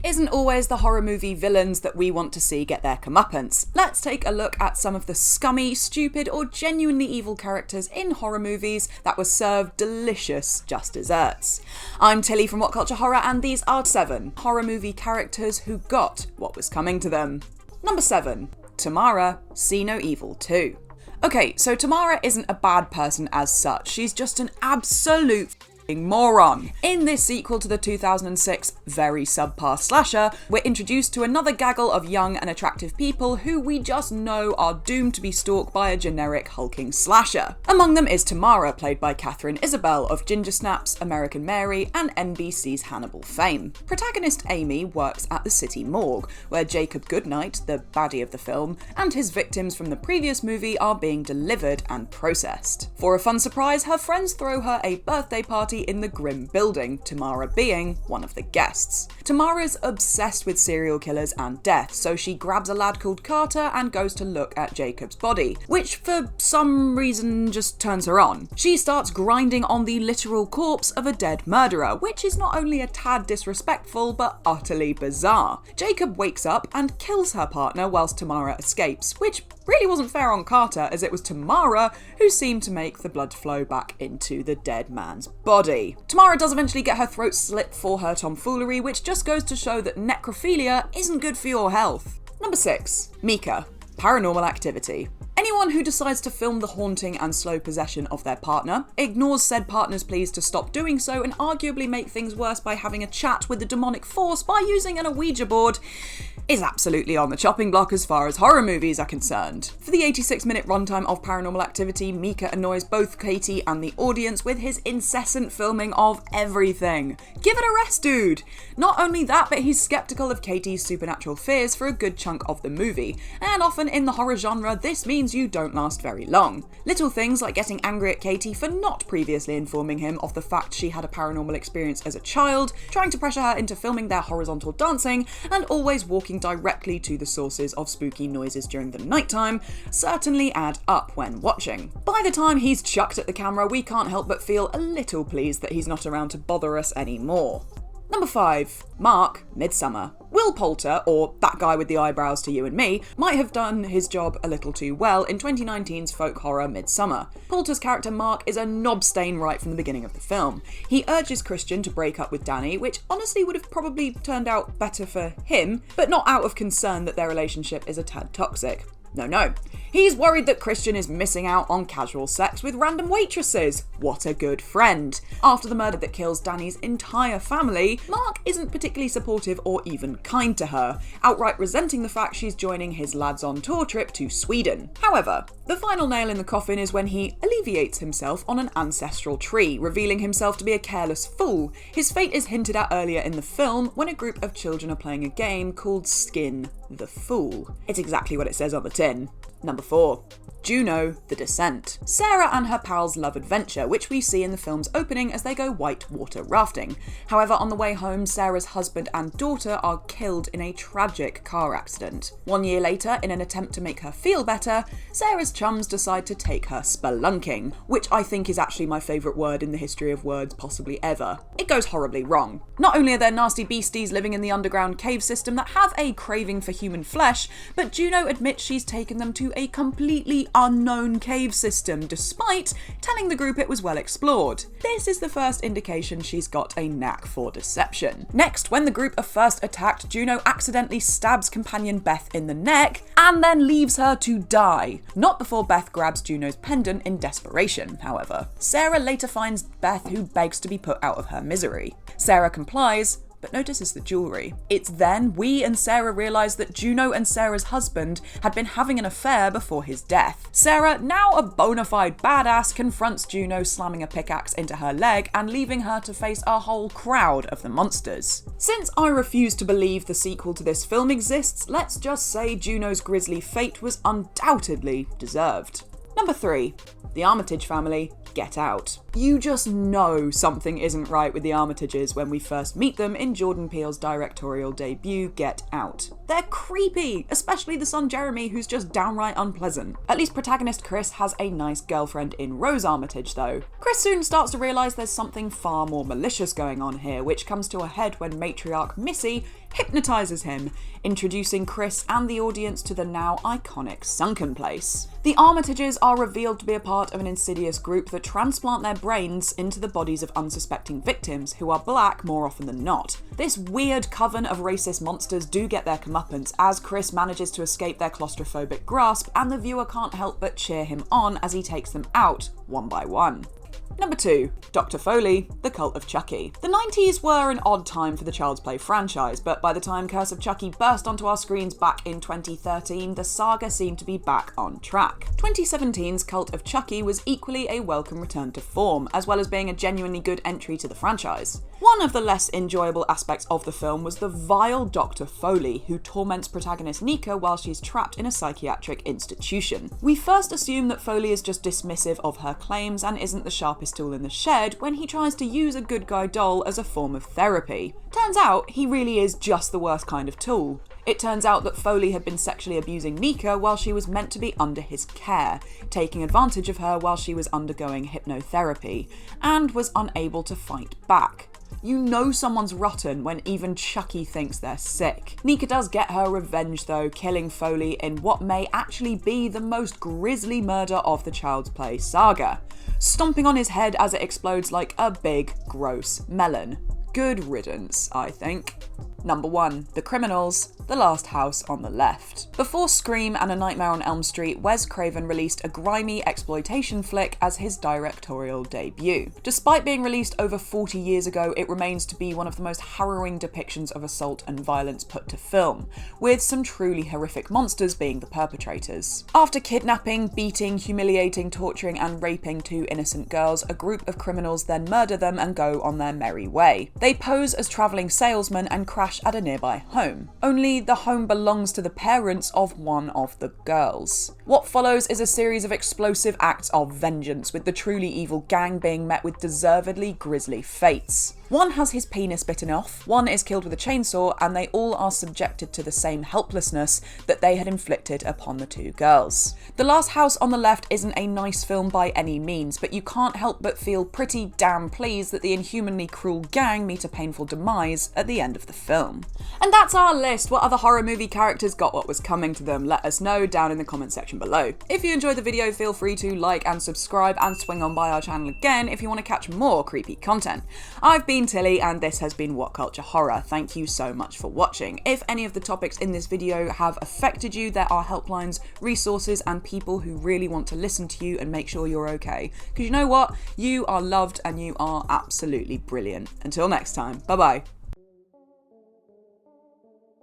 isn't always the horror movie villains that we want to see get their comeuppance. Let's take a look at some of the scummy, stupid, or genuinely evil characters in horror movies that were served delicious just desserts. I'm Tilly from What Culture Horror, and these are 7 horror movie characters who got what was coming to them. Number 7. Tamara, See No Evil 2. Okay, so Tamara isn't a bad person as such, she's just an absolute moron. In this sequel to the 2006 very subpar slasher, we're introduced to another gaggle of young and attractive people who we just know are doomed to be stalked by a generic hulking slasher. Among them is Tamara, played by Katharine Isabelle of Ginger Snaps, American Mary, and NBC's Hannibal fame. Protagonist Amy works at the city morgue, where Jacob Goodnight, the baddie of the film, and his victims from the previous movie are being delivered and processed. For a fun surprise, her friends throw her a birthday party in the grim building, Tamara being one of the guests. Tamara's obsessed with serial killers and death, so she grabs a lad called Carter and goes to look at Jacob's body, which for some reason just turns her on. She starts grinding on the literal corpse of a dead murderer, which is not only a tad disrespectful but utterly bizarre. Jacob wakes up and kills her partner whilst Tamara escapes, which really wasn't fair on Carter, as it was Tamara who seemed to make the blood flow back into the dead man's body. Tamara does eventually get her throat slit for her tomfoolery, which just goes to show that necrophilia isn't good for your health. Number 6. Mika, Paranormal Activity. Anyone who decides to film the haunting and slow possession of their partner, ignores said partner's pleas to stop doing so, and arguably make things worse by having a chat with the demonic force by using an Ouija board, is absolutely on the chopping block as far as horror movies are concerned. For the 86-minute runtime of Paranormal Activity, Mika annoys both Katie and the audience with his incessant filming of everything. Give it a rest, dude! Not only that, but he's skeptical of Katie's supernatural fears for a good chunk of the movie, and often in the horror genre, this means you don't last very long. Little things like getting angry at Katie for not previously informing him of the fact she had a paranormal experience as a child, trying to pressure her into filming their horizontal dancing, and always walking directly to the sources of spooky noises during the nighttime, certainly add up when watching. By the time he's chucked at the camera, we can't help but feel a little pleased that he's not around to bother us anymore. Number 5. Mark, Midsommar. Will Poulter, or that guy with the eyebrows to you and me, might have done his job a little too well in 2019's folk horror Midsommar. Poulter's character Mark is a knob stain right from the beginning of the film. He urges Christian to break up with Danny, which honestly would have probably turned out better for him, but not out of concern that their relationship is a tad toxic. No. He's worried that Christian is missing out on casual sex with random waitresses. What a good friend. After the murder that kills Danny's entire family, Mark isn't particularly supportive or even kind to her, outright resenting the fact she's joining his lads on tour trip to Sweden. However, the final nail in the coffin is when he alleviates himself on an ancestral tree, revealing himself to be a careless fool. His fate is hinted at earlier in the film when a group of children are playing a game called Skin the Fool. It's exactly what it says on the tin. Number 4. Juno, The Descent. Sarah and her pals love adventure, which we see in the film's opening as they go whitewater rafting. However, on the way home, Sarah's husband and daughter are killed in a tragic car accident. 1 year later, in an attempt to make her feel better, Sarah's chums decide to take her spelunking, which I think is actually my favourite word in the history of words possibly ever. It goes horribly wrong. Not only are there nasty beasties living in the underground cave system that have a craving for human flesh, but Juno admits she's taken them to a completely unknown cave system, despite telling the group it was well explored. This is the first indication she's got a knack for deception. Next, when the group are first attacked, Juno accidentally stabs companion Beth in the neck and then leaves her to die. Not before Beth grabs Juno's pendant in desperation, however. Sarah later finds Beth, who begs to be put out of her misery. Sarah complies, but notices the jewellery. It's then we and Sarah realise that Juno and Sarah's husband had been having an affair before his death. Sarah, now a bona fide badass, confronts Juno, slamming a pickaxe into her leg and leaving her to face a whole crowd of the monsters. Since I refuse to believe the sequel to this film exists, let's just say Juno's grisly fate was undoubtedly deserved. Number 3. The Armitage Family, Get Out. You just know something isn't right with the Armitages when we first meet them in Jordan Peele's directorial debut, Get Out. They're creepy, especially the son Jeremy, who's just downright unpleasant. At least protagonist Chris has a nice girlfriend in Rose Armitage though. Chris soon starts to realise there's something far more malicious going on here, which comes to a head when matriarch Missy hypnotises him, introducing Chris and the audience to the now iconic sunken place. The Armitages are revealed to be a part of an insidious group that transplant their brains into the bodies of unsuspecting victims who are black more often than not. This weird coven of racist monsters do get their comeuppance as Chris manages to escape their claustrophobic grasp, and the viewer can't help but cheer him on as he takes them out one by one. Number 2. Dr. Foley, The Cult of Chucky. The 90s were an odd time for the Child's Play franchise, but by the time Curse of Chucky burst onto our screens back in 2013, the saga seemed to be back on track. 2017's Cult of Chucky was equally a welcome return to form, as well as being a genuinely good entry to the franchise. One of the less enjoyable aspects of the film was the vile Dr. Foley, who torments protagonist Nika while she's trapped in a psychiatric institution. We first assume that Foley is just dismissive of her claims and isn't the sharpest tool in the shed when he tries to use a good guy doll as a form of therapy. Turns out he really is just the worst kind of tool. It turns out that Foley had been sexually abusing Nika while she was meant to be under his care, taking advantage of her while she was undergoing hypnotherapy, and was unable to fight back. You know someone's rotten when even Chucky thinks they're sick. Nika does get her revenge though, killing Foley in what may actually be the most grisly murder of the Child's Play saga, stomping on his head as it explodes like a big, gross melon. Good riddance, I think. Number 1. The Criminals, The Last House on the Left. Before Scream and A Nightmare on Elm Street, Wes Craven released a grimy exploitation flick as his directorial debut. Despite being released over 40 years ago, it remains to be one of the most harrowing depictions of assault and violence put to film, with some truly horrific monsters being the perpetrators. After kidnapping, beating, humiliating, torturing and raping 2 innocent girls, a group of criminals then murder them and go on their merry way. They pose as travelling salesmen and crash at a nearby home. Only the home belongs to the parents of one of the girls. What follows is a series of explosive acts of vengeance, with the truly evil gang being met with deservedly grisly fates. One has his penis bitten off, one is killed with a chainsaw, and they all are subjected to the same helplessness that they had inflicted upon the 2 girls. The Last House on the Left isn't a nice film by any means, but you can't help but feel pretty damn pleased that the inhumanly cruel gang meet a painful demise at the end of the film. And that's our list. What other horror movie characters got what was coming to them? Let us know down in the comment section below. If you enjoyed the video, feel free to like and subscribe and swing on by our channel again if you want to catch more creepy content. I've been Tilly and this has been What Culture Horror. Thank you so much for watching. If any of the topics in this video have affected you, there are helplines, resources and people who really want to listen to you and make sure you're okay. Because you know what? You are loved and you are absolutely brilliant. Until next time, bye bye.